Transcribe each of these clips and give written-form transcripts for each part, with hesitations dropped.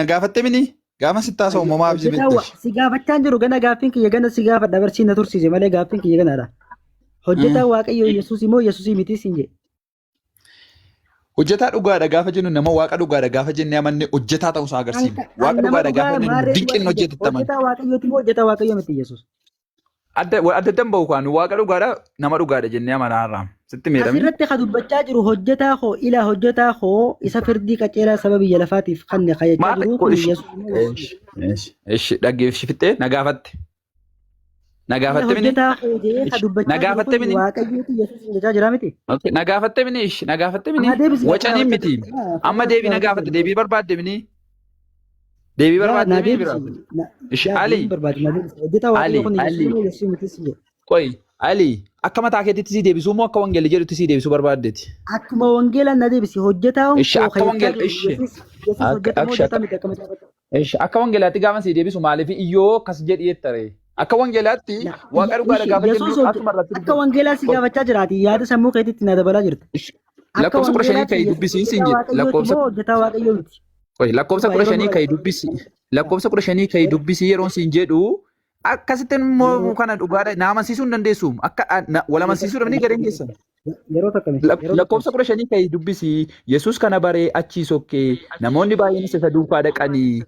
Nagaafatte mini gaafa sittaasa uumamaa fi hojjetaa beektash. si gaafachaa jiru gana gaaffiin kiyya gana si gaafa dabarsii na tursiise malee gaaffiin kiyya ganaadha. Hojjetaa Waaqayyoo Yesuus immoo Yesuusii miti siin jedhe. Hojjetaa dhugaadha gaafa jennu nama waaqa dhugaadha gaafa jennee amannee hojjetaa ta'uusaa agarsiifna. Waaqa dhugaadha gaafa jennu dinqiin hojjetetti amanna. Hojjetaa Waaqayyooti moo hojjetaa Waaqayyoo miti Yesuus? Adda damba'u kan waaqa dhugaadha nama dhugaadha jennee amanaa irraa. Sitti miidhamni. Asirratti kan dubbachaa jiru hojjetaa koo ilaa hojjetaa koo isa firdii qaceelaa saba biyya lafaatiif kan kayyachaa jiru kun Yesuus. Eesh dhaggeeffifte nagaafatte. Nagaafatte mini. Hojjetaa koo jedhee kan dubbachaa Nagaafatte jiru mini. kun Waaqayyooti Yesuus jechaa jira miti. Nagaafatte mini ish nagaafatte mini. Wacanii miti. Amma deebii nagaafatte deebii barbaadde mini. Deebii barbaadde mini biraadde. Ish Ali. Hojjetaa Waaqayyoo kun Yesuus miti siin jedhe. Qoy Ali akka mataa keetitti sii deebisuu moo akka wangeelli jedhutti sii deebisuu barbaaddeeti? Akkuma wangeelaan na deebisi hojjetaa Ishi akka wangeela ishi. Yesuus hojjetaa moo hojjetaa miti akkamitti hojjetaa? Ishi akka wangeelaatti gaafa sii deebisu maaliif iyyoo akkas jedhi jettare? Akka wangeelaatti waaqa dhugaadha gaafa jennu akkuma irratti akka wangeelaa si gaafachaa jiraati yaada sammuu keetitti na dabalaa jirta. Lakkoofsa 15 ka'ii dubbisii siin jedhe. Lakkoofsa hojjetaa Waaqayyoo miti. Qoy lakkoofsa 15 ka'ii dubbisi. Lakkoofsa 15 ka'ii dubbisii yeroon siin jedhu akkasittiin immoo kana dhugaadha na amansiisuu hin dandeessu. Akka wal amansiisuu dhabnii gadeen keessan. Yeroo takkamii. Lakkoofsa 15 ka'ii dubbisi. Yesuus kana baree achii sokkee namoonni baay'een isa duukaa dhaqanii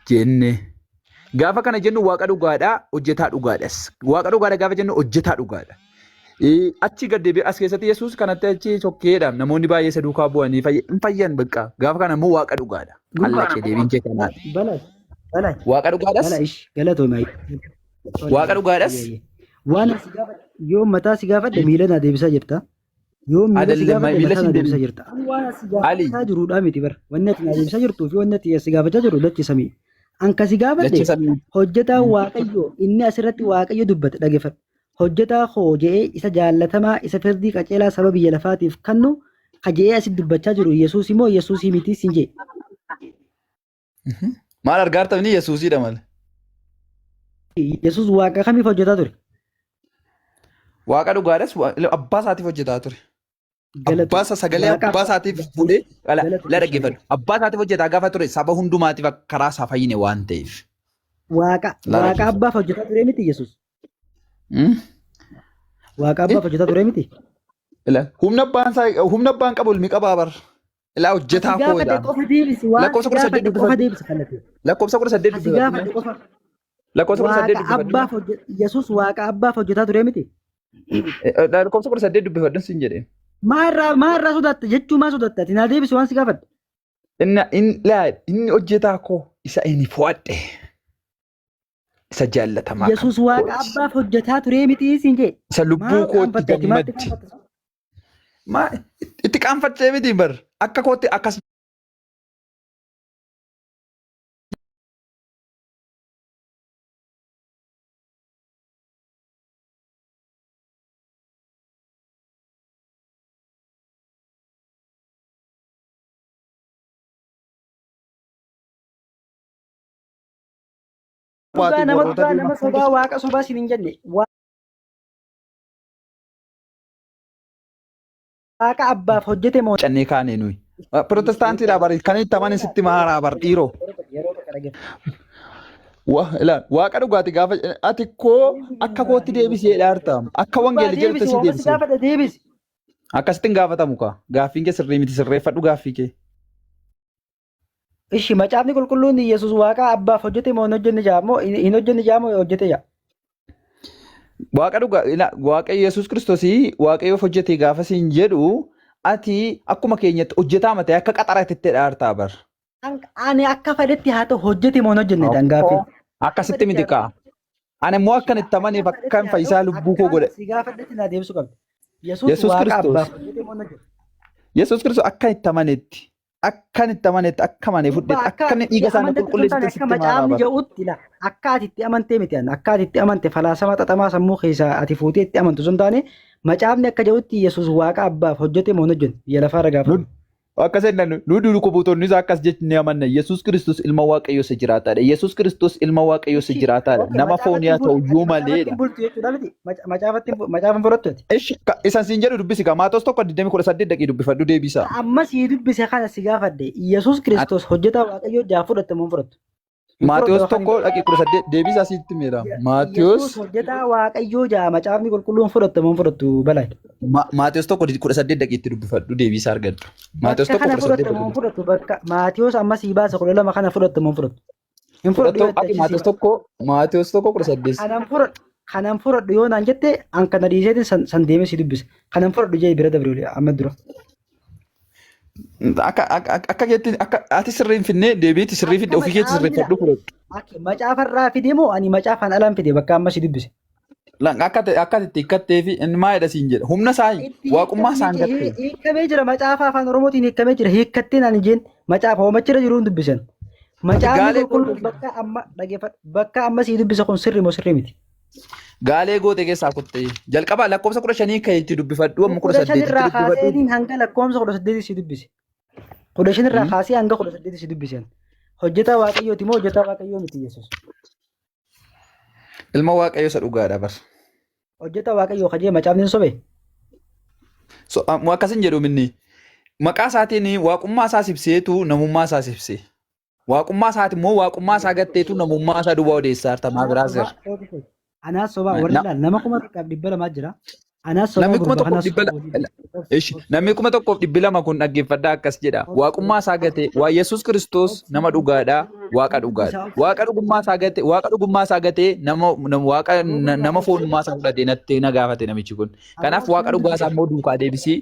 jenne. Gaafa kana jennu waaqa dhugaadha hojjetaa dhugaadhas. Waaqa dhugaadha gaafa jennu hojjetaa dhugaadha. Achi gad deebi'ee as keessatti Yesuus kanatti achi sokkeedha. Namoonni baay'ee isa duukaa bu'anii hin fayyan bakka. Gaafa kana immoo waaqa dhugaadha. Allaqee deebiin kee kanaadha. Waaqa dhugaadhas. Galatoomai. Waaqa dhugaadhas. Waan yoo mataa si gaafadhe miila na deebisaa jirta. Yoo miila si gaafadhe mataa na deebisaa jirta. Waan si gaafachaa jiruudha miti bara. Wanni ati na deebisaa jirtuu fi wanni ati si gaafachaa jiru lachi samii. Anka si gaafadhe hojjetaa Waaqayyoo inni asirratti Waaqayyo dubbate dhageeffadhu. Hojjetaa koo jedhee isa jaallatamaa isa firdii qaceelaa saba biyya lafaatiif kennu kaje'ee asitti dubbachaa jiru Yesuus immoo Yesuusii miti siin jedhe. Maal argaartamni Yesuusiidha malee. Yesuus waaqa kamiif hojjetaa ture? Waaqa dhugaadhas abbaa isaatiif hojjetaa ture. Abbaa sagalee abbaa isaatiif fuudhee la dhaggeeffadhu. Abbaa isaatiif hojjetaa gaafa ture saba hundumaatiif karaa isaa fayyine waan ta'eef. Waaqa abbaaf hojjetaa ture miti Yesuus. Waaqa abbaaf hojjetaa ture miti. Humna abbaan qabu ilmi qabaa bar. Ilaa hojjetaa koodha. Lakkoofsa 18 dubbifadhu. Lakkoofsa 18 dubbifadhu. Lakkoofsa 18 dubbifadhu. Yesuus waaqa abbaaf hojjetaa ture miti. Lakkoofsa 18 dubbifadhu siin jedhee. Maarraa sodatta jechuu maa sodatta ati naa deebisi waan si gaafadhe. Inni hojjetaa koo isa inni fo'adhe. Isa jaallatamaa. Yesuus waaqa abbaaf hojjetaa ture miti siin jedhe. Isa lubbuu kootti gammadde. Itti qaanfattee miti bar akka kootti akkas. Nama sobaa waaqa sobaa siin hin jenne. Waaqa abbaaf hojjete moo. Cannee kaane nuyi. Protestaantiidha bari kan itti amanin sitti maaraa bar dhiiroo. Waaqa dhugaati gaafa ati koo akka kootti deebisee dhaartamu akka wangeelli jedhutti si deebisee. Akkasittiin gaafatamu kaa gaaffiin kee sirrii miti sirreeffadhu gaaffii kee. Ishi macaafni qulqulluun Yesuus waaqa abbaaf hojjete moo hin hojjenne jaamoo hin hojjenne jaamoo hojjete jaa. Waaqa dhugaa waaqa Yesuus Kiristoosii waaqayyoof hojjete gaafa siin jedhu ati akkuma keenyatti hojjetaa matee akka qaxaraatti dhaartaa bar. Ani akka fedhetti haa ta'u hojjete moo hin hojjenne dangaafii. Akkasitti miti kaa. Ani immoo akkan itti amaneef akkan fayyisaa lubbuu koo godhe. Si gaafadhetti naa deebisuu qabdi. Yesuus waaqa abbaaf hojjete moo hin hojjenne. Yesuus Kiristoos akka itti amanetti. Akkan itti amanetti akka manee fudhate akkan dhiiga isaanii qulqulleessite sitti macaafni jedhutti akka ati itti amantee miti akka ati itti amante falaasama xaxamaa sammuu keessaa ati fuutee itti amantu sun taane macaafni akka jedhutti Yesuus waaqa abbaaf hojjete moo hin hojjenne biyya lafaa ragaa Akka seenan nu duru kubuutoonni isaa akkas jechuu ni amanna. Yesuus Kiristoos ilma Waaqayyoo isa jiraataadha. Yesuus Kiristoos ilma Waaqayyoo isa jiraataadha. Nama foonii haa ta'u iyyuu maleedha. Macaafan fudhattu. Isan siin jedhu dubbisi kaa Maatewos 1:18 dhaqii dubbifadhu deebisa. Amma sii dubbise kana si gaafadhe. Yesuus Kiristoos hojjetaa Waaqayyoo jaa fudhatte moo fudhattu? Maatewos 1:18 deebisa asitti meera. Maatewos hojjetaa Waaqayyoo jaa macaafni qulqulluun fudhatte moo fudhattu balaa? Maatewos 1:18 dhaqiitti dubbifadhu deebisa argadhu. Maatewos Bakka kana fudhatte moo fudhattu bakka Maatewos amma sii baasa 12 kana fudhatte moo fudhattu? Hin fudhattu. Maatewos 1:18. Kanan fudhadhu yoo naan jette an kana dhiiseetiin san deemee si dubbisa. Kanan fudhadhu jee bira dabre amma dura. Akka jetti ati sirriin finnee deebiitti sirrii fidde ofii keetti sirreeffadhu fudhadhu. Macaafarraa fide moo ani macaafaan alaan fide bakka amma si dubbise. Akka itti hiikkattee fi inni maa jedha siin jedha humna isaa waaqummaa isaan gatte. Hiikkamee jira macaafa afaan oromootiin hiikkamee jira hiikkattee naan jeen macaafa hoomachira jiruun dubbisan. Macaafni qulqulluun bakka amma si dubbisa kun sirri moo sirrii miti. Gaalee goote keessaa kuttee jalqabaa lakkoofsa 15 kan itti dubbifadhu amma 18 irraa kaasee hanga lakkoofsa 18 si dubbise. 15 irraa kaasee hanga 18 si dubbisen. Hojjetaa Waaqayyooti moo hojjetaa Waaqayyoo miti Yesuus? Ilma Waaqayyoo isa dhugaadha bar. Hojjetaa Waaqayyoo kajee macaafni hin sobee? Akkasin jedhu minni maqaa isaatiin waaqummaa isaa ibseetu namummaa isaa ibse. Waaqummaa isaati immoo waaqummaa isaa gatteetu namummaa isaa duwwaa odeessaa artamaa biraa jira. Anaas sobaa warri ilaal nama 1,200 jira. Anaas sobaa namni 1,200 kun dhaggeeffadhaa akkas jedha. Waaqummaa isaa gate waa Yesuus Kiristoos nama dhugaadhaa waaqa dhugaadha. Waaqa dhugummaa isaa gate nama foonummaa isaa fudhatee natti na gaafate namichi kun. Kanaaf waaqa dhugaa isaa immoo duukaa deebisii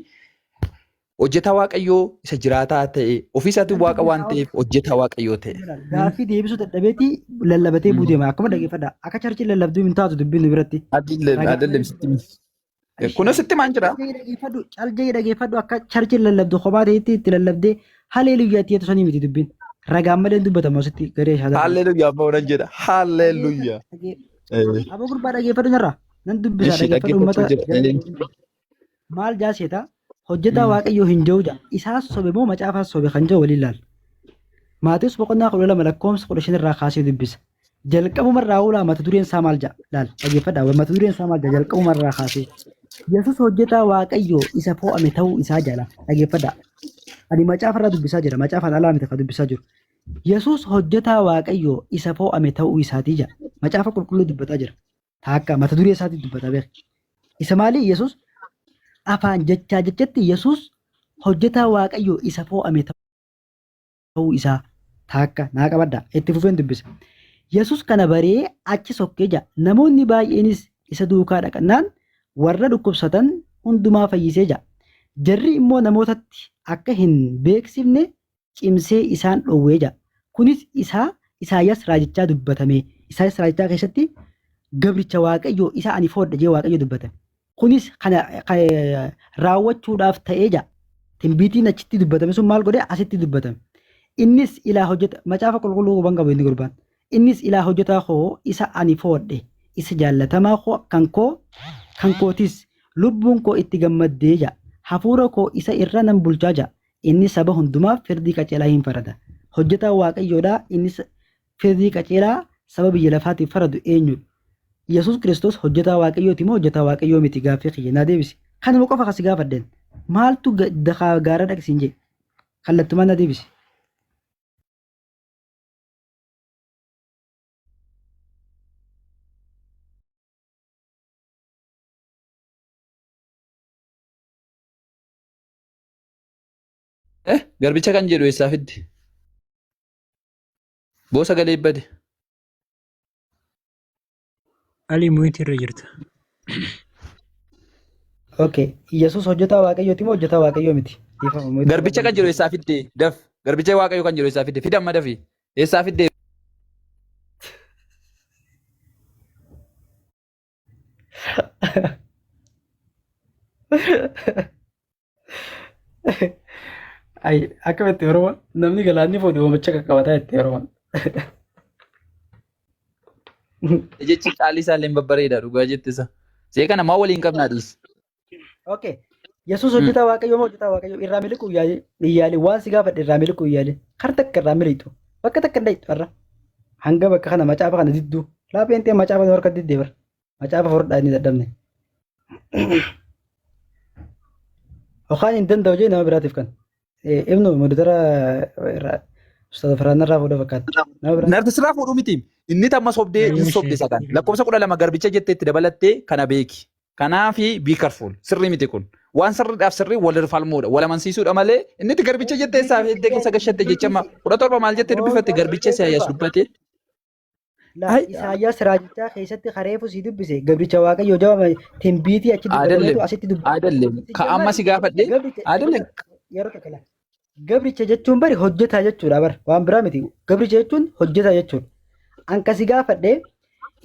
hojjetaa Waaqayyoo isa jiraataa ta'e ofii isaatiin waaqa waan ta'eef hojjetaa Waaqayyoo ta'e. Gaaffii deebisuu dadhabeetii lallabatee buudeema akkuma dhaggeeffadha. Akka charchiin lallabduu hin taatu dubbiin biratti. Kunis sitti maan jira? Caljee dhaggeeffadhu akka charchiin lallabdu kophaa ta'etti itti lallabdee haleeluyyaa itti sanii miti dubbiin. Ragaan malee dubbatamu asitti garee shaadaa. Haleeluyyaa amma onan jedha. Haleeluyyaa. Aboo gurbaa dhaggeeffadhu narraa nan dubbisa dhaggeeffadhu uummata. Maal jaaseeta? Hojjetaa Waaqayyoo hin jiru jaa isaas sobe moo macaafaas sobe kan jiru waliin laal. Maatewos 12 lakkoofsa 15 irraa kaasee dubbisa. Jalqabuma irraa ulaa mata dureen isaa maal jaa laal dhaggeeffadhaa mata dureen isaa maal jaa jalqabuma irraa kaasee. Yesuus hojjetaa Waaqayyoo isa fo'ame ta'uu isaa jala dhaggeeffadhaa. Ani macaafa irraa dubbisaa jira macaafaan alaa miti kan dubbisaa jiru. Yesuus hojjetaa Waaqayyoo isa fo'ame ta'uu isaatii jaa macaafa qulqulluu dubbataa jira. Taakka mata duree isaatii dubbataa beeka. Isa maalii Yesuus afaan jechaa jechetti Yesuus hojjetaa Waaqayyoo isa fo'ame ta'uu isaa taakka naa qabadda itti fufeen dubbisa. Yesuus kana baree achi sokkee jira namoonni baay'eenis isa duukaa dhaqannaan warra dhukkubsatan hundumaa fayyisee jira. Jarri immoo namootatti akka hin beeksifne cimsee isaan dhowwee jira. Kunis Isaayyaas raajichaa dubbatame. Isaayyaas raajichaa keessatti gabricha Waaqayyoo isa ani foodha jee Waaqayyoo dubbatame. Kunis kana raawwachuudhaaf ta'ee jira. Timbiitiin achitti dubbatame sun maal godhee asitti dubbatame. Innis ilaa hojjeta macaafa qulqulluu huban qabu inni gurbaan. Innis ilaa hojjetaa koo isa ani foodhe isa jaallatamaa koo kan kootis lubbuun koo itti gammaddee jira. Hafuura koo isa irra nan bulchaa jira. Inni saba hundumaaf firdii qajeelaa hin farada. Hojjetaa Waaqayyoodhaa innis firdii qajeelaa saba biyya lafaatiif faradu eenyudha? Yesuus Kiristoos hojjetaa Waaqayyooti moo hojjetaa Waaqayyoo miti gaaffii kiyya naa deebisi. Kanuma qofa kasi gaafadden. Maaltu gaara dhaqsiin jee? Kallattumaan naa deebisi. Garbicha kan jedhu eessaa fidde? Boosa galee bade. Ali muhitii irra jirta. Okay, Yesuus hojjetaa Waaqayyooti moo hojjetaa Waaqayyoo miti? Garbicha kan jedhu eessaa fidde? Daf. Garbicha Waaqayyoo kan jedhu eessaa fidde? Fida amma dafi. Eessaa fidde? Ay, akkamitti Oromoo namni galaanni fuudhu oomicha qaqqabataa itti Oromoo. Jechi caalii isaallee babbareeda dhugaa jettisa. See kana maa waliin qabnaa dhiis? Okay. Yesuus hojjetaa waaqayyoo moo hojjetaa waaqayyoo irraa miliquu iyyaale waan si gaafadhe irraa miliquu iyyaale kar takka irraa miliqu bakka takka dhayitu irra hanga bakka kana macaafa kana didduu laafeen ta'e macaafa nu harka diddee bara macaafa furdhaa inni dadhabne. Okaan hin danda'u jee nama biraatiif kan ibnu modotara ustaza firaanarraa fuudha fakkaata. Narti sirraa fuudhu miti. Inni tamma sobdee hin sobde sagan. Lakkoofsa 12 garbicha jettee itti dabalattee kana beeki. Kanaafi be careful. Sirrii miti kun. Waan sirriidhaaf sirrii wal falmuudha. Wal amansiisuudha malee inni itti garbicha jettee isaa feettee keessa gashatte jechama. 17 maal jettee dubbifatte garbicha Isaayyaas dubbate. Isaayyaas raajichaa keessatti kareefu si dubbise gabricha waaqayyoo jawaba timbiitii achi dubbatu asitti dubbate. Aadalle ka amma si gaafadhe. Aadalle yeroo takka laa. Gabricha jechuun bari hojjetaa jechuudha bar waan biraa miti. Gabricha jechuun hojjetaa jechuudha. Anka si gaafadhe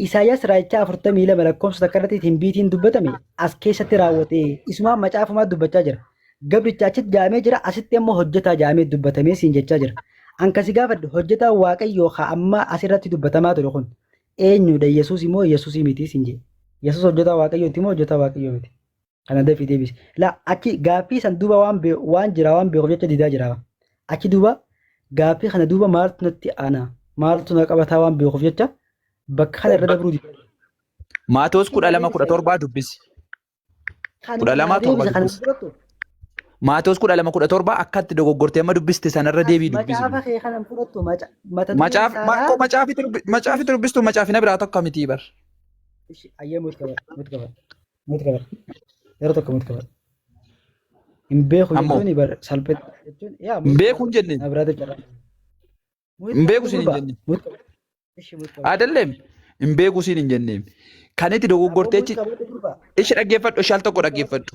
Isaayyaas raajichaa 42 lakkoofsa takka irratti timbiitiin dubbatame as keessatti raawwate isumaan macaafamaa dubbachaa jira. Gabricha achitti jaamee jira asitti immoo hojjetaa jaamee dubbatamee siin jechaa jira. Anka si gaafadhe hojjetaa waaqayyoo haa amma asirratti dubbatamaa ture kun eenyudha Yesuus immoo Yesuus miti siin jee. Yesuus hojjetaa waaqayyooti immoo hojjetaa waaqayyoo miti. Kana dafii deebisi. La achi gaaffii san duuba waan jira waan beekuuf jecha didaa jira. Achi duuba gaaffii kana duuba maaltu natti aana maaltu na qabataa waan beekuuf jecha bakka kana irra dabruu dida. Maatoos 12:17 dubbisi. 12:17. Maatoos 12:17 akkatti dogoggortee amma dubbiste sanarra deebii dubbisi. Macaafa kee kanan fudhattu macaafi dubbistu macaafina biraa tokko miti bar. Ayyee muut qabar. Yeroo tokko muut qabar. Hin beeku jechuun bar salphate jechuun yaa hin beeku hin jenne. Biraate jira. Hin beeku siin hin jenne. Aadalleem hin beeku siin hin jenne. Kan itti dogoggorteechi ishi dhaggeeffadhu ishi al tokko dhaggeeffadhu.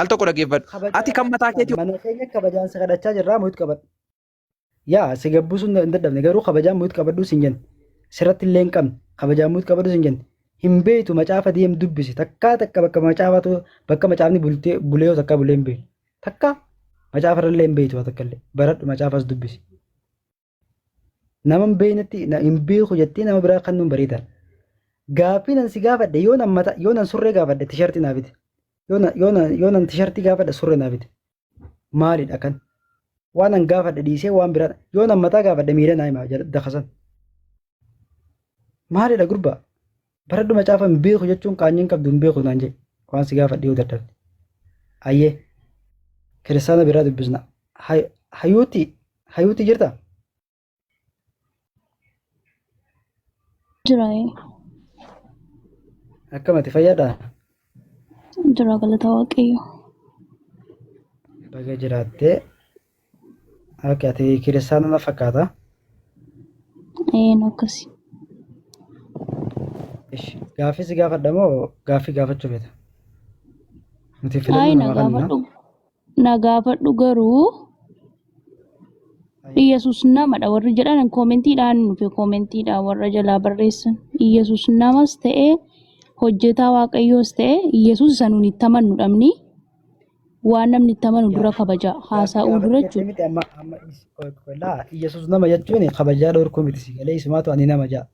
Al tokko dhaggeeffadhu. Ati kan mataa keetii. Mana keenya kabajaan si kadhachaa jirraa muut qabadhu. Yaa si gabbisuun hin dadhabne garuu kabajaan muut qabadhu siin jenne. Sirratti illee hin qabne kabajaan muut qabadhu siin jenne. Hin beektu macaafa deem dubbisi takkaa takka bakka macaafatu bakka macaafni bulee takka bulee hin beektu. Takka macaafa irra illee hin beektu takka illee baradhu macaafas dubbisi. Nama hin beeknetti hin beeku jettee nama biraa kan nuun bareedaa. Gaaffii nan si gaafadhe yoo nan surree gaafadhe tishartii naa fide. Yoo nan tishartii gaafadhe surree naa fide. Maalidha kan? Waan nan gaafadhe dhiisee waan biraa yoo nan mataa gaafadhe miila naa himaa dakasan. Maalidha gurbaa? Baradhu macaafa hin beeku jechuun qaanyiin qabdu hin beeku naan jedhe waan si gaafadhe yoo dadhabde. Ayyee kiristaana biraa dubbisna. Hayuutii jirtaa? Jiraayee. Akkamati fayyaadhaa? Jira galata waaqayyo. Baga jiraattee ati kiristaana na fakkaata? Akkasi. Gaaffii si gaafadha moo gaaffii gaafachuu feeta? Nuti Ayi na gaafadhu garuu Iyyasuus namadha warri jedhan koomentiidhaan nufi koomentiidhaan warra jalaa barreessan. Iyyasuus namas ta'ee hojjetaa waaqayyoos ta'ee Iyyasuus isa nuun itti amannu dhabni waan namni itti amanu dura kabajaa haasa'uu dura jechuudha. Iyyasuus nama jechuun kabajaa dhorkuu miti sigalee isumaatu ani nama ja'a.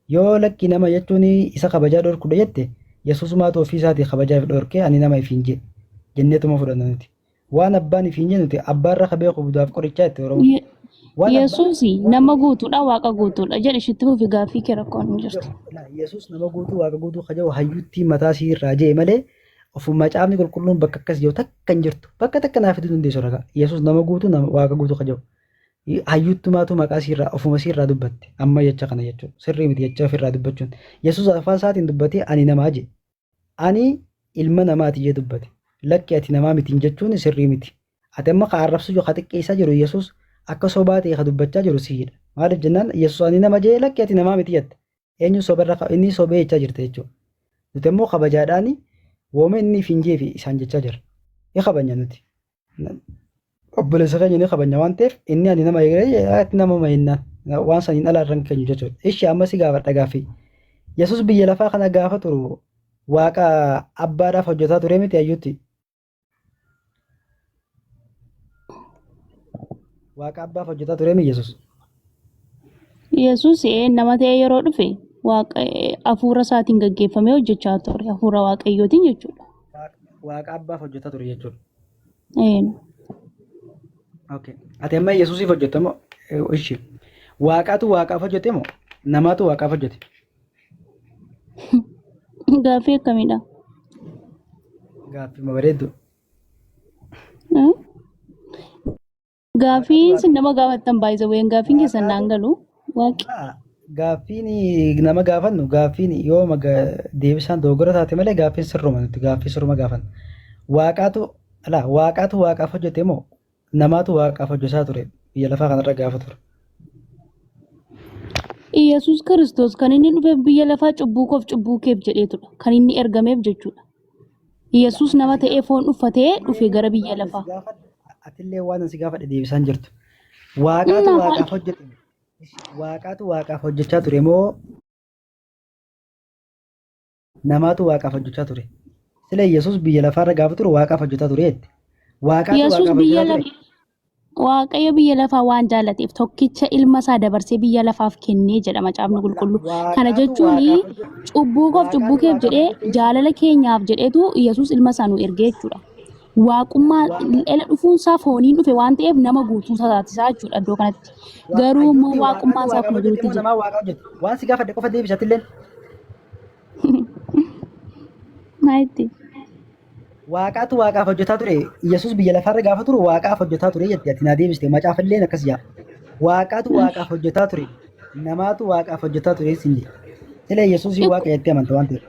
Yoo lakki nama jechuun isa kabajaa dhorkudha jette Yesuusumaatu ofii isaatii kabajaa dhorkee ani nama ifiin jee jenneetuma fudhanna nuti. Waan abbaan ifiin jee nuti abbaarra kabee qubudaaf qorichaa itti oromoo. Yesuus nama guutuudha waaqa guutuudha jedhe shitti fufi gaaffii kee rakkoon hin jirtu. Yesuus nama guutuu waaqa guutuu kajaa'u hayyuutti mataa isii irraa jee malee ofuma macaafni qulqulluun bakka akkas jiru takka hin jirtu bakka takka naaf fiduu dandeessu ragaa. Yesuus nama guutuu waaqa guutuu kajaa'u. Hayyuuttumaatu maqaa isiirraa ofuma isiirraa dubbatte amma jecha kana jechuudha sirrii miti jecha ofirraa dubbachuun Yesuus afaan isaatiin dubbatee ani namaa jee ani ilma namaati jee dubbate lakki ati namaa mitiin jechuun sirrii miti ati amma ka arrabsu yoo ka xiqqeessaa jiru Yesuus akka sobaa ta'e ka dubbachaa jiru siidha maaliif jennaan Yesuus ani nama jee lakki ati namaa miti jette eenyu sobarra inni sobee jechaa jirte jechuudha nuti immoo kabajaadhaan wooma inni finjee fi isaan jechaa jira ni kabanya nuti. Obboleessa keenya ni kabanya waan ta'eef inni ani nama eegalee ati nama ma'innaan waan saniin alaa irraan keenyu jechuudha. Ishee amma si gaafadha gaaffii. Yesuus biyya lafaa kana gaafa turu waaqa abbaadhaaf hojjetaa ture miti hayyuutti. Waaqa abbaaf hojjetaa ture miti Yesuus. Yesuus nama ta'ee yeroo dhufe waaqa hafuura isaatiin gaggeeffamee hojjechaa ture hafuura waaqayyootiin jechuudha. Waaqa abbaaf hojjetaa ture jechuudha. Okay. Ati amma Yesuusiif hojjette moo ishi waaqatu waaqaaf hojjete moo namaatu waaqaaf hojjete? Gaaffii akkamidha? Gaaffii bareeddu. Hmm? Gaaffii isin nama gaafattan baay'isa wayiin gaaffiin keessan naan galu waaqi. Gaaffiin nama gaafannu gaaffiin yoo deebisaan dogoggora taate malee gaaffiin sirruma nuti gaaffii sirruma gaafanna. Waaqatu waaqaaf hojjete moo namaatu waaqaaf hojjetaa ture biyya lafaa kanarra gaafa ture? Yesuus Kiristoos kan inni dhufe biyya lafaa cubbuu koof cubbuu keef jedheetudha. Kan inni ergameef jechuudha. Yesuus nama ta'ee foon uffatee dhufe gara biyya lafaa. Atillee waan asi gaafadhe deebisaan jirtu. Waaqatu waaqaaf hojjete. Waaqatu waaqaaf hojjechaa ture moo namaatu waaqaaf hojjechaa ture? Sila Yesuus biyya lafaarra gaafa ture waaqaaf hojjetaa ture jetti. Waaqatu Yesuus waaqaaf biyya hojjetaa ture. Waaqayyo biyya lafaa waan jaalateef tokkicha ilma isaa dabarsee biyya lafaaf kennee jedha macaafni qulqulluu. Kana jechuun cubbuu koof cubbuu keef jedhee jaalala keenyaaf jedheetu Yesuus ilma isaa nu ergee jechuudha. Waaqummaa ela dhufuun isaa fooniin dhufe waan ta'eef nama guutuu taasisaa jechuudha iddoo kanatti. Garuu immoo waaqummaan isaa kun jirutti jira. Namaa waaqa hojjete. Waan si gaafadhe qofa deebisatilleen. Maayitti. Waaqatu waaqaaf hojjetaa ture. Yesuus biyya lafaarra gaafa ture waaqaaf hojjetaa ture jetti ati naa deebiste macaafilleen akkas jaa. Waaqatu waaqaaf hojjetaa ture. Namaatu waaqaaf hojjetaa ture sin jedhe. Sila Yesuusii waaqa jettee amanta waan ta'eef.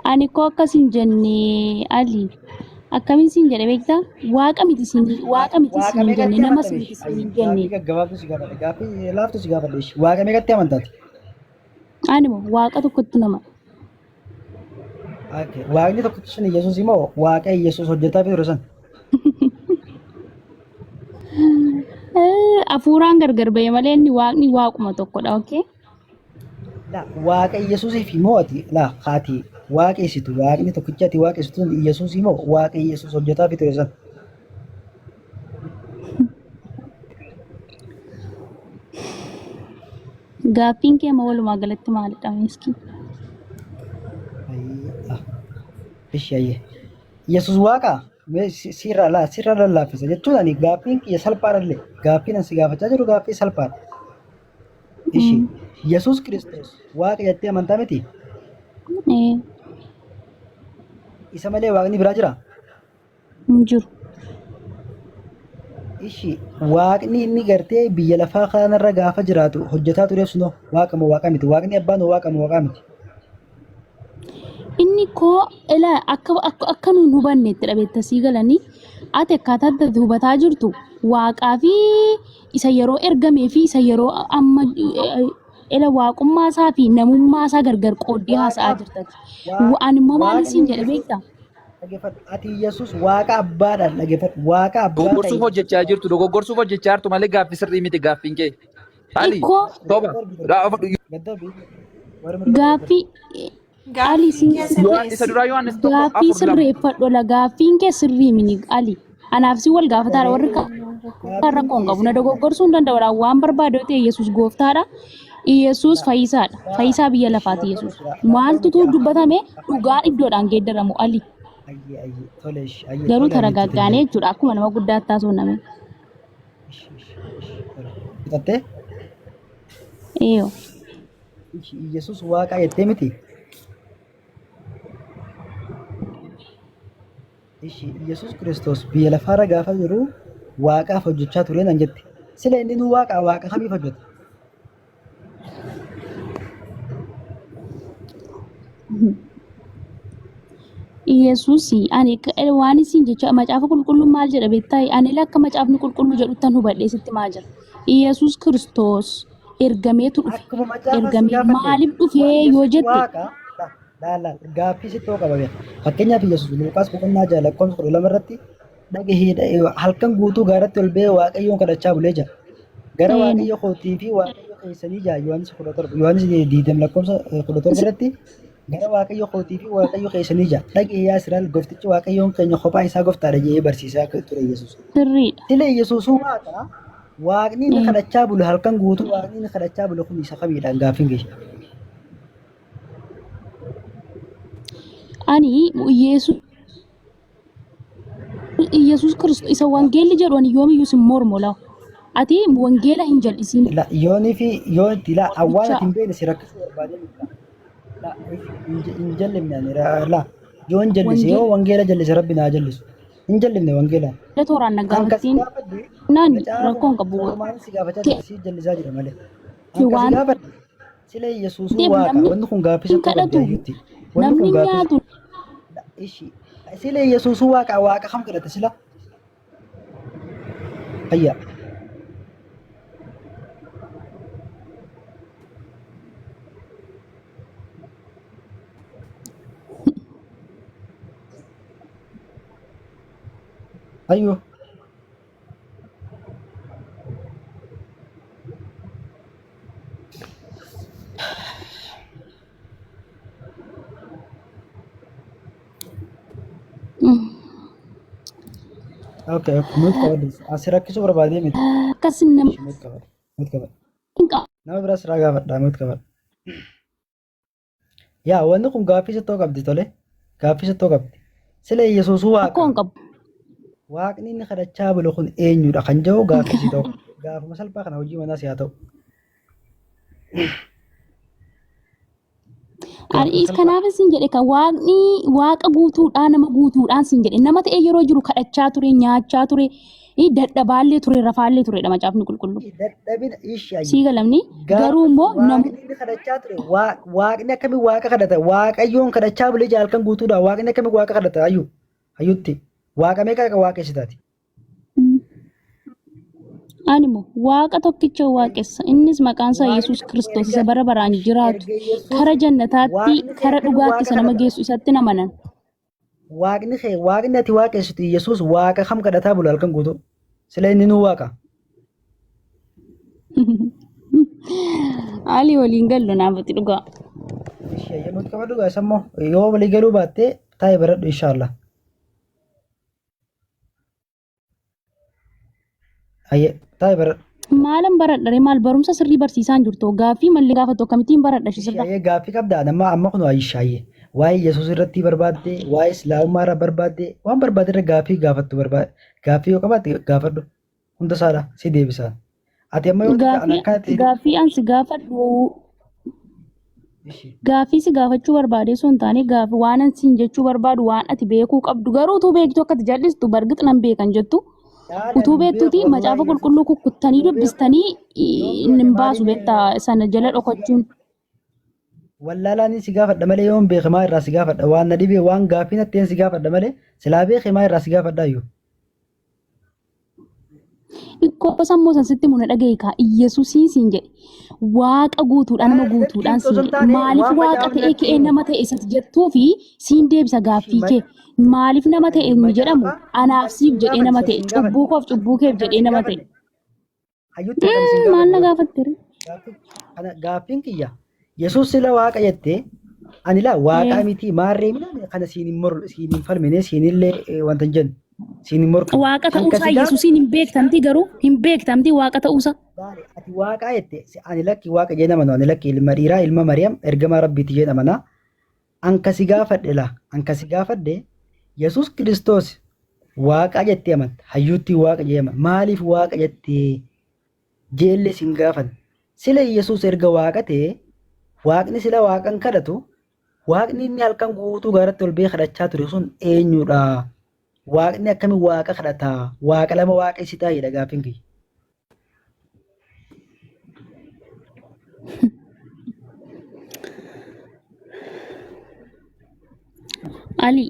Ani koo akkas hin jenne Ali. Akkamiin siin jedhe beektaa? Waaqa miti siin jenne namas miti siin jenne. Gaaffii gaggabaabtuu si gaafadhe. Gaaffii laaftuu si gaafadhe. Waaqa meeqatti amantaati? Ani moo waaqa tokkotti nama. Waaqni tokkotti sun Yesuus immoo waaqa Yesuus hojjetaa fi ture san. Hafuuraan gargar ba'e malee inni waaqni waaquma tokkodha, okay? Waaqa Yesuusii fi immoo ati haati waaqessitu waaqni tokkicha ati waaqessitu sun Yesuus immoo waaqa Yesuus hojjetaa fi ture san. Gaaffiin kee amma walumaa galatti maalidha miski? Ishee Yesuus waaqa sirra lallaaffisa jechuun ani gaaffiin kiyya salphaadhallee gaaffiin ani si gaafachaa jiru gaaffii salphaadha. Ishee Yesuus Kiristoos waaqa jettee amantaa miti? Isa malee waaqni biraa jiraa? Hin jiru. Ishee waaqni inni gartee biyya lafaa kanarra gaafa jiraatu hojjetaa tureef sunoo waaqa moo waaqa miti? Waaqni abbaan waaqa moo waaqa miti? Inni koo ela akka nuun hubanneetti dhabeettasii galanii ati akkaataa hubataa jirtu waaqaa fi isa yeroo ergamee fi isa yeroo amma ela waaqummaa isaa fi namummaa isaa gargar qooddee haasa'aa jirtati. Ani immoo maal isiin jedhe beektaa? Ati Yesuus waaqa abbaadhaan dhageeffadhu. Waaqa abbaa Dogoggorsuuf hojjechaa jirtu. Dogoggorsuuf hojjechaa jirtu malee gaaffii sirrii miti gaaffiin kee. Ali. Toba. Gaaffii. Ali isa duraa Yohaannis tokko gaaffii sirreeffadhu la gaaffiin kee sirrii mini Ali. Anaaf si wal gaafataadha warri kan rakkoon qabu na dogoggorsuu hin danda'udha waan barbaade ta'e Yesuus gooftaadha. Yesuus fayyisaadha. Fayyisaa biyya lafaati Yesuus. Maaltu dubbatame dhugaan iddoodhaan geeddaramu Ali. Garuu taragaaggaanee jechuudha akkuma nama guddaatti taasifame. Eeyyo. Yesuus waaqa jettee miti? Yesuus Kiristoos biyya lafaarra gaafa jiru waaqaaf hojjechaa ture nan jette. Sila inni nu waaqa kamiif hojjeta? Yesuus ani waan isin jecha macaafa qulqulluun maal jedha beektaa? Ani akka macaafni qulqulluu jedhutti nu hubadhee sitti maal jira? Yesuus Kiristoos ergameetu dhufe. Ergamee maaliif dhufee yoo jette? Gaaffii sittoo qaba beekta. Fakkeenyaaf Yesuus Luqaas boqonnaa 6:12 irratti dhagahee halkan guutuu gaaratti ol ba'ee Waaqayyoon kadhachaa bulee jira. Gara Waaqayyo kootii fi Waaqayyo keessanii jira Yohaannis 20:17 irratti gara Waaqayyo kootii fi Waaqayyo keessanii jira. Dhagahee yaa Israa'el gooftichi Waaqayyoon keenya kophaa isaa gooftaadha jedhee barsiisaa ture Yesuus. Sirriidha. Sila Yesuus waaqa waaqni inni kadhachaa bulu halkan guutuu waaqni inni kadhachaa bulu kun isa kamiidhaan gaaffiin geessu? Ani Yesuus Kiristoos isa wangeelli jedhu ani yoomiyyuu sin mormu lawa. Ati wangeela hin jal'isiin. La yoonii fi yoonti la awwaala Bicha hin beekne si rakkisuu barbaade la hin jallimne ani la yoon jallise yoo wangeela wangeela jallise rabbi naa jallisu hin jallimne wangeela tooraan kan kasi nagaafattiin gaafadde naan macaafa rakkoon qabu. ormaan si gaafachaa Te jira si jallisaa jira malee kan kasi waan gaafadde sila yesuusuu deef waaqa namni wanni kun gaaffisa hin ta'uu qabdi kadhatu ayyutti wanni namni kun gaaffisa nyaatu ishi sila yesuusuu waaqa waaqa kam kadhate sila ayya ayyo okay mut qabadde asi rakkisuu barbaade miti akkasin nama ishi mut qabadde hin qabu. nama biraa siraa gaafadhaa mut qabadde yaa wanni kun gaaffisa ta'uu qabdi tole gaaffisa ta'uu qabdi sila yesuusuu waaqa Rakkoon qabu. waaqni inni kadhachaa bulu kun eenyudha kan jedhu gaaffisi ta'u gaafuma salphaa kana hojii manaas haa ta'u gaafuma Anis salphaa kanaaf sin jedhe kan waaqni waaqa guutuudhaan nama guutuudhaan sin jedhe nama ta'ee yeroo jiru kadhachaa ture nyaachaa ture dadhabaallee ture rafaallee turedha macaafni qulqulluu. dadhabina ishaayi Sii galamni garuu gaafa immoo waaqni inni kadhachaa ture waaqni akkami waaqa kadhata waaqayyoon kadhachaa bulee jaalkan guutuudha waaqni akkami waaqa kadhata hayyutti waaqa meeqa waaqessitaati ani immoo waaqa tokkicha waaqessa innis maqaan isaa Yesuus Kiristoos isa bara baraan jiraatu erga yesuus kara jannataatti waaqni kee kara akkami dhugaatti waaqa isa nama kadhata geessu isatti namanan. waaqni ati waaqessitu yesuus waaqa kam kadhataa bulu halkan guutuu sila inni nuu waaqa Ali waliin gallu naafatti dhugaa. ishee nuti qaba dhugaa sammoo yoo walii galuu baatte taa'ee baradhu inshaallah ayyee taa'ee baradhu Maalan baradhare maal barumsa sirrii barsiisaan jirtu gaaffii mallee gaafattu akkamittiin baradha sirra. ishee gaaffii qabdaa amma kun ishee waa'ee yesuus irratti barbaadde waa'ee islaamummaa irraa barbaadde waan barbaadde irra gaaffii gaafattu barbaadde gaaffii yoo qabaatte gaafadhu hunda isaadha si deebisa ati amma yoo ta'an akkanatti Gaaffii ansi gaafadhu ishee gaaffii si gaafachuu barbaade osoo hin taane gaaffii waan ansiin jechuu barbaadu waan ati beekuu qabdu garuu utuu beektu akka ati jallistu bargix nan beekan jettu yaada utuu hin beektuuti beeku macaafa wallaahi qulqulluu kukkuttanii yoo beeku dubbistanii yoo hin beeku baasu maaliif beektaa sana jala dhokachuun. wallaalaan si gaafadha malee yoon beeke maa irraa si gaafadha waan na dhibee waan gaaffii natteen si gaafadha malee silaa beeke maa irraa si gaafadha iyyuu Ikkoo sammuu san sitti muna dhagaye kaa Iyyasuusiin siin jedhe waaqa guutuudhaan nama guutuudhaan siin osoo hin jedhe taane maaliif waan waaqa macaafni ta'ee natti ka'ee nama ta'e isatti jettuu fi siin deebisa gaaffii kee maaliif nama ta'e inni jedhamu macaafa anaaf siif jedhee nama ta'e sin cubbuu koof cubbuu keef jedhee nama ta'e. hayyutti akkana sin Maal na gaafadhu gaafatte? gaaffiin kiyya yesuus sila waaqa jettee ani laa waaqa miti maarree midhaan kana siin hin falmine siinillee wanta hin jennu siin hin morkine Waaqa kan ta'uusaa kasi gaafa Iyyasuusiin hin beektamti garuu hin beektamti waaqa ta'uusaa. ati waaqaa jette ani lakki waaqa jee namanu ani lakki ilma dhiiraa ilma Mariyaam ergamaa rabbiiti jee namana an kasi gaafadhe laa an kasi gaafadhe yesuus kiristoos waaqaa jettee amanta hayyuutti waaqa jee amanta maaliif waaqa jettee jeelle sin gaafan sila yesuus erga waaqa ta'e waaqni sila waaqan kadhatu waaqni inni halkan guutuu gaaratti ol bee kadhachaa ture sun eenyudha waaqni akkami waaqa kadhataa waaqa lama waaqessitaa jedha gaaffiin kiyya Ali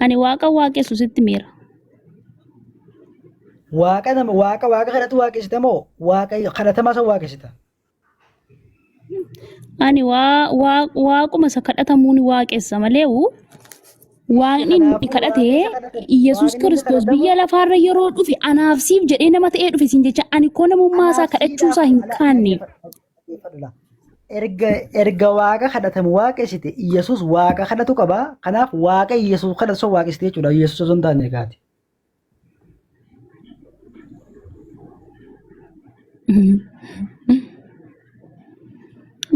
ani waaqa waaqessu sitti miira. waaqa kadhatu waaqessita moo waaqa kadhatamaa san waaqessita Ani waaquma isa kadhatamuun waaqessa malee waaqni kanaafuu inni kadhatee waaqni isa kadhate Iyyasuus waaqni inni Kiristoos kadhatamu biyya lafaarra yeroo dhufe anaaf siif jedhee nama ta'ee dhufe siin jecha ani koo namummaa isaa anaaf kadhachuusaa siidhaaf hin kaanneef. dhaggeeffadhu erga waaqa kadhatamu waaqessite yesuus waaqa kadhatu qaba kanaaf waaqa yesuus kadhatu sun waaqessite jechuudha yesuus osoo hin taane kaati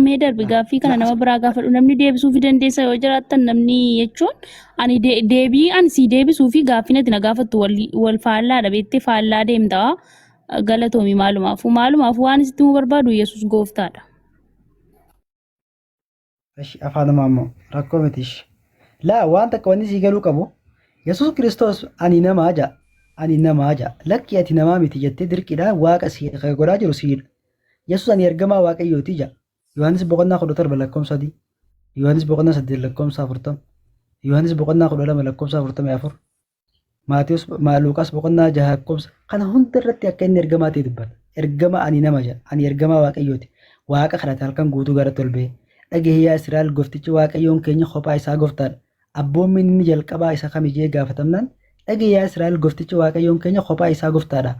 Mee mee darbi gaaffii kana nama biraa gaafadhu namni deebisuu fi dandeessa yoo jiraattan namni jechuun ani deebii ani si deebisuu fi gaaffii natti na gaafattu wal faallaadha beektee faallaa deemtaa galatoomi maalumaafuu waan isitti mu barbaadu Yesuus gooftaadha. Afaanuma ammoo rakkoo mitiish. Laa waan takka wanni sii galuu qabu Yesuus Kiristoos ani namaa ja'a lakki ati namaa miti jettee dirqiidhaan waaqa si godhaa jiru siidha. Yesuus ani ergamaa waaqayyooti ja'a. Yohaanis boqonnaa 17 lakkoofsa 3. Yohaanis boqonnaa 8 lakkoofsa 40. Yohaanis boqonnaa 12 lakkoofsa 44. Maatiyus Luuqaas boqonnaa 6 lakkoofsa kana hunda irratti akka inni ergamaa ta'e dubbata. Ergama ani nama ja'a. Ani ergamaa waaqayyooti. Waaqa kadhate halkan guutuu gara tolbee. Dhagahee yaa Israa'el gooftichi waaqayyoon keenya kophaa isaa gooftaadha. Abboommi inni jalqabaa isa kamijee gaafatamnaan dhagahee yaa Israa'el gooftichi waaqayyoon keenya kophaa isaa gooftaadha.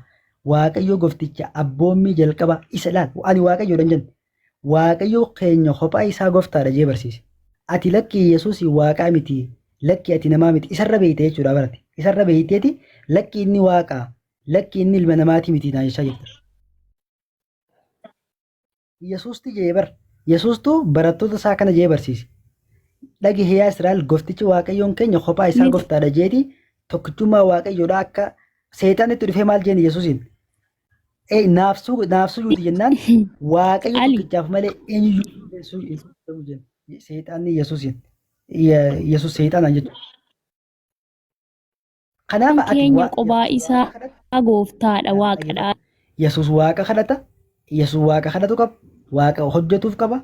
Waaqayyo goofticha abboommi jalqabaa isa ilaal. Ani waaqayyoodhan jenna. Waaqayyo keenya kophaa isaa gooftaadha jee barsiise. Ati lakki Yesuus waaqaa miti. Lakki ati namaa miti. Isarra beeyte jechuudha barate. Isarra beeyteeti lakki inni waaqaa. Lakki inni ilma namaati miti naa jechaa jirta. Yesuusti jee bar. Yesuustu barattoota isaa kana jee barsiise. Dhagahee yaa Israa'el gooftichi waaqayyoon keenya kophaa isaa gooftaadha jeeti tokkichummaa waaqayyoodha akka seexanitti dhufee maal jeeni Yesuusin. Naafsuu yuuti jennaan waaqayyo tokkichaaf malee eenyuyyuu seexanni Yesuusin. Yesuus seexanaan jechuudha. Kanaaf ati keenya kophaa isaa gooftaadha waaqadha. Yesuus waaqa kadhata. Yesuus waaqa kadhatu qaba. Waaqa hojjetuuf qaba.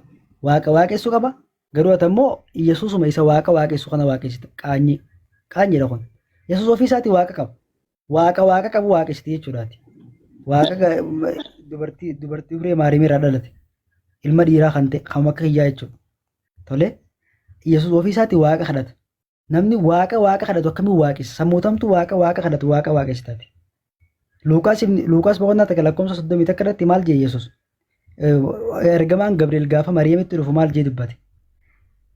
Waaqa waaqessuu qaba. Garuu ati immoo Yesuusuma isa waaqa waaqessu kana waaqessita. Qaanyiidha kun. Yesuus ofii isaatii waaqa qaba. Waaqa qabu waaqessite jechuudhaati. Waaqa dubartii biree Maariyamirraa dhalate. Ilma dhiiraa kan ta'e kan akka hiyyaa jechuudha. Tole. Yesuus ofii isaatii waaqa kadhata. Namni waaqa kadhatu akkamiin waaqessa? Sammuutamtu waaqa kadhatu waaqa waaqessitaati. Luuqaas boqonnaa takka lakkoofsa 30 akka irratti maal jee Yesuus? Ergamaan Gabriel gaafa Maariyaamitti dhufu maal jee dubbate?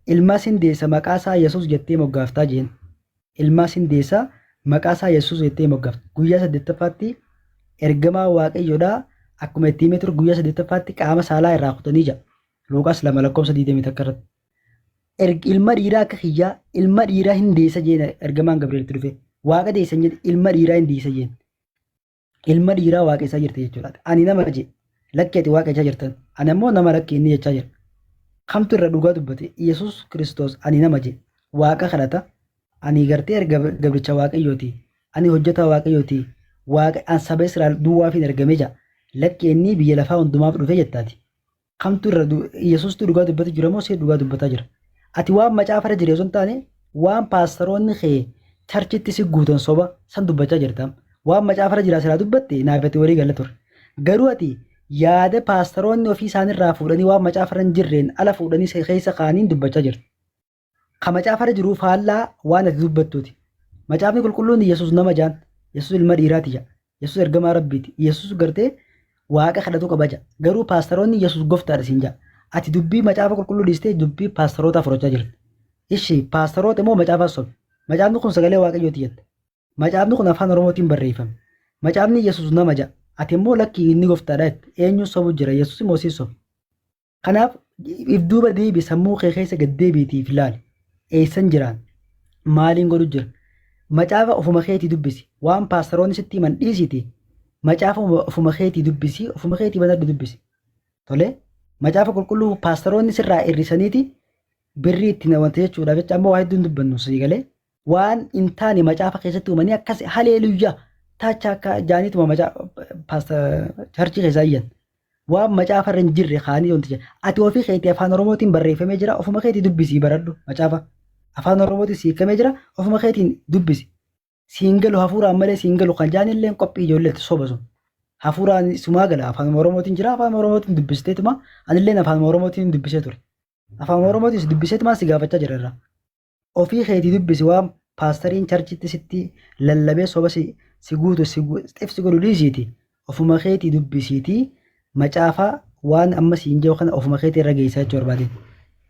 Ilma sindeessa maqaa isaa Yesuus jettee moggaaftaa jeen. Ilma sindeessa maqaa isaa Yesuus jettee moggaafta. Guyyaa 8ffaatti ergamaa waaqayyoodhaa akkuma itti himee ture guyyaa 8ffaatti qaama saalaa irraa kutanii jira. Luuqaas 2 lakkoofsa 20 akka irratti. Ilma dhiiraa akka hiyyaa ilma dhiiraa hindeessa jeen ergamaan Gabrielitti dhufe. Waaqa deessan jedhe ilma dhiiraa hindeessa jeen. Ilma dhiiraa waaqessaa jirte jechuudha. Ani nama jee lakki ati waaqessaa jirtan. Ani ammoo nama lakki inni jechaa jira. Kamtu irra dhugaa dubbate Yesuus Kiristoos ani nama jee waaqa kadhata. Ani gartee gabricha waaqayyooti. Ani hojjetaa waaqayyooti. Waaqa saba Israa'el duwwaaf hin ergame jaa. Lakki inni biyya lafaa hundumaaf dhufe jettaati. Kamtu irra Yesuustu dhugaa dubbate jira moo si dhugaa dubbataa jira? Ati waan macaafa jire osoo hin taane waan paastaroonni kee charchitti si guutan soba san dubbachaa jirta. Waan macaafa jira sirraa dubbatte naafatti walii gala ture. Garuu ati yaada paastaroonni ofii isaanirraa fuudhanii waan macaafa hin jirreen ala fuudhanii keessa kaaniin dubbachaa jirta. Ka macaafa jiru faallaa waan ati dubbattuuti. Macaafni qulqulluun Yesuus nama jaan. Yesuus ilma dhiiraati jaa. Yesuus ergamaa rabbiiti. Yesuus gartee waaqa kadhatu qaba jaa. Garuu paastaroonni Yesuus gooftaadha siin jaa. Ati dubbii macaafa qulqulluu dhiistee dubbii paastarootaa fudhachaa jirta. Ishii paastaroota immoo macaafa sobe. Macaafni kun sagalee waaqayyooti jette. Macaafni kun afaan Oromootiin barreeffame. Macaafni Yesuus nama jaa. Ati immoo lakki inni gooftaadha jette. Eenyu sobu jira Yesuus immoo siin sobu. Kanaaf if duuba deebi sammuu kee keessa gad deebiitiif ilaali. Eessan jiraan? Maaliin godhu jira? Macaafa ofuma keetii dubbisi. Waan paastaroonni sitti himan dhiisiti. Macaafa ofuma keetii dubbisi. Ofuma keetii banadhu dubbisi. Tolee? Macaafa qulqulluu paastaroonni sirraa hir'isaniiti birrii itti nawwante jechuudha. Jecha ammoo waa hedduun dubbannu sii galee waan hin taane macaafa keessatti uumanii akkas haleeluyyaa taacha akka jaaniituma macaafa charchii keessaa iyyan waan macaafa irra hin jirre kaanii wanti jira. Ati ofii keetii afaan Oromootiin barreeffamee jira ofuma keetii dubbisii baradhu macaafa afaan Oromootiin siikamee jira ofuma keetiin dubbisi. Siin galu hafuuraan malee siin galu kan jaanillee qophii ijoolleetti soba sun. Hafuuraan sumaa gala afaan Oromootiin jira afaan Oromootiin dubbisteetuma anillee afaan Oromootiin dubbisee ture. Afaan Oromootiin dubbiseetuma si gaafachaa jira irraa. Ofii keetii dubbisi waan paastariin charchitti sitti lallabee soba si guutu xifsi godhu dhiisiiti. Ofuma keetii dubbisiitii macaafa waan amma siin jiru kana ofuma keetii irra geessaa jechuu barbaade.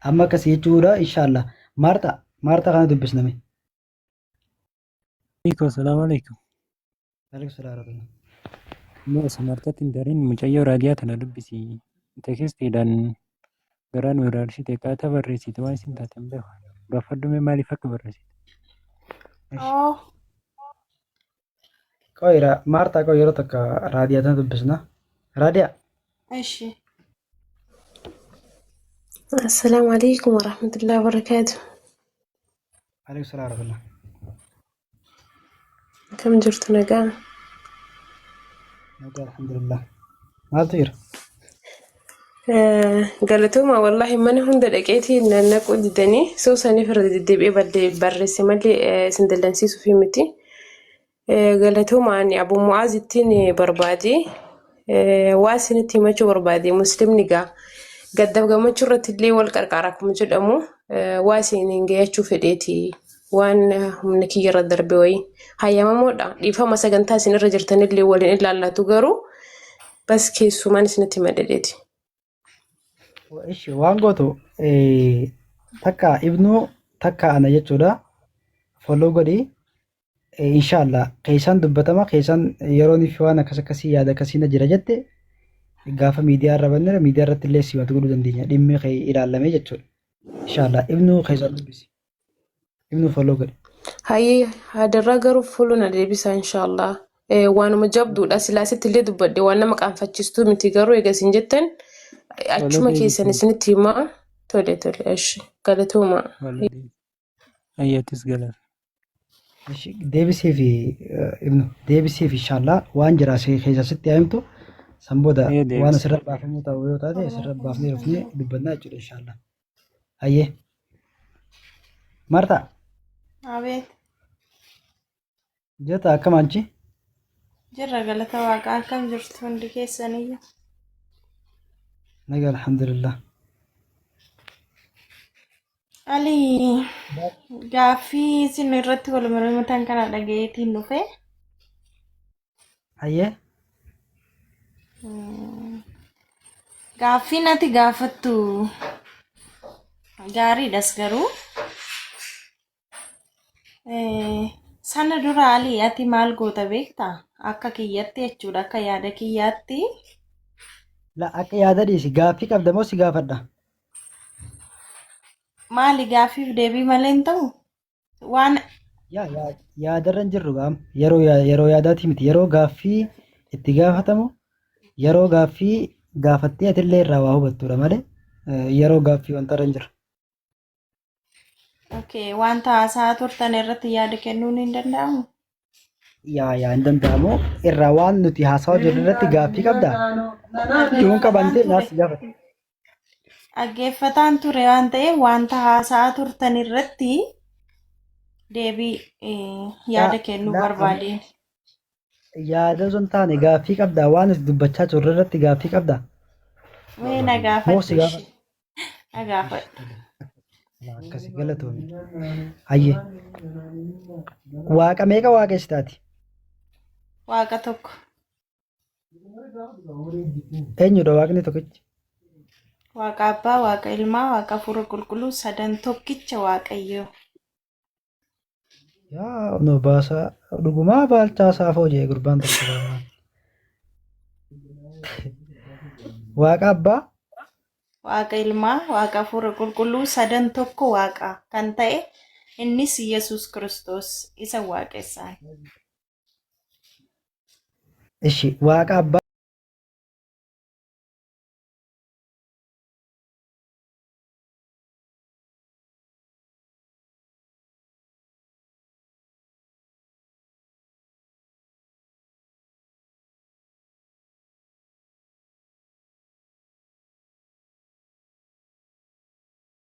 Amma akkasii jechuudha inshaallah. Maarta kana dubbisname. Assalamu alaikum. Alaikum salaam. Samartatti hin darin mucayyoo raadiyaa tana dubbisi tekistiidhaan Garaa nu irraarsite qaata barreessite waan isin taateen beeku. Gaafadhume maaliif akka barreessite? Oh, Qoyra Maartaa qoy yeroo takka raadiyaa tana dubbisna. Raadiyaa. ماشي. السلام عليكم ورحمة الله وبركاته. Alaykum salaam wa rahmatullah. كم جرت نقا؟ Nagaa alhamdulillah. Maaltu jira? قالتهما والله من هم دلقيتي إن نقول دني سو سنفر دبي بدي برس ملي سندلنسيسو في متي. قالتهما أني أبو معاذ التيني بربادي واسنتي ما شو بربادي مسلم نقا قد بقى ما شرت اللي والكركاركم جلأمو واسين نجي أشوف ديتي وان منك يرد دربوي هيا ما مودا يفهم مسجن تاسين الرجل اللي ولين إلا الله تجارو بس كيسو ما نسنتي مدلتي Ishi waan gootu takka ibnu takka ana jechuudha. Follow godhi. Inshallah keessan dubbatama keessan yeroon fi waan akkas akkasii yaada akkasii na jira jette gaafa miidiyaa irra bannera miidiyaa irratti illee simatu godhuu dandeenya dhimmi kee ilaallamee jechuudha. Inshallah ibnu keessan dubbisi. Ibnu follow godhi. هاي هذا الرجل فلونا لبسه إن شاء الله وأنا مجبدو الأسئلة اللي دبدي وأنا ما كان فتشتو متجارو يجاسين جدا أشوف ما كيسان سنتي ما تولي إيش قالتوا ما Ayyaattis galaaf. Ishi deebisee fi ibnu deebisee fi inshallah waan jiraasee keessatti himtu san booda waan asirra baafamuu ta'u yoo taate asirra baafnee rufnee dubbannaa jechuudha inshallah. Hayyee. Marta Abeet, jetta akkam anchi? jirra galata waaqaa akkam jirtu hundi keessaniyyuu. Nagaa alhamdulillah. Ali gaaffii isin irratti wal mormatan kana dhagayeetiin dhufe. Hayyee. Gaaffii nati gaafattu gaariidhas garuu sana dura Ali ati maal goota beektaa? Akka kiyyatti jechuudha akka yaada kiyyaatti. La akka yaada dhiisi gaaffii qabda moo si gaafadha? Maali gaaffiif deebii malee hin ta'u? Waan Yaadarra hin jirru gaam yeroo yaadaati miti yeroo gaaffii itti gaafatamu yeroo gaaffii gaafattee atillee irraa waa hubattudha malee yeroo gaaffii wanta irra hin jiru. okay, wanta haasaa turtan irratti yaada kennuun hin danda'amu? Hin danda'amu irraa waan nuti haasawaa jirru irratti gaaffii qabdaa? Yoon qabantee naas gaafata. Dhaggeeffataan ture waan ta'eef wanta haasaa turtan irratti deebii yaada kennuu barbaadeen. Yaada osoo hin taane gaaffii qabdaa waan nuti dubbachaa jirru irratti gaaffii qabdaa? Mee na Moo si gaafadhu gaafata? ishee. Na gaafadhu. Akkasi galatoome. Hayyee. Waaqa meeqa waaqessitaati? Waaqa tokko. Eenyudha waaqni tokkichi? Waaqa abbaa, waaqa ilmaa, waaqa hafuura qulqulluu sadan tokkicha waaqayyoo. Yaa no baasa dhugumaa baalchaa saafoo jee gurbaan tokko. Waaqa abbaa Waaqa ilmaa, waaqa hafuura qulqulluu sadan tokko waaqa kan ta'e innis Yesuus Kiristoos isa waaqessaan. ishi waaqa abbaa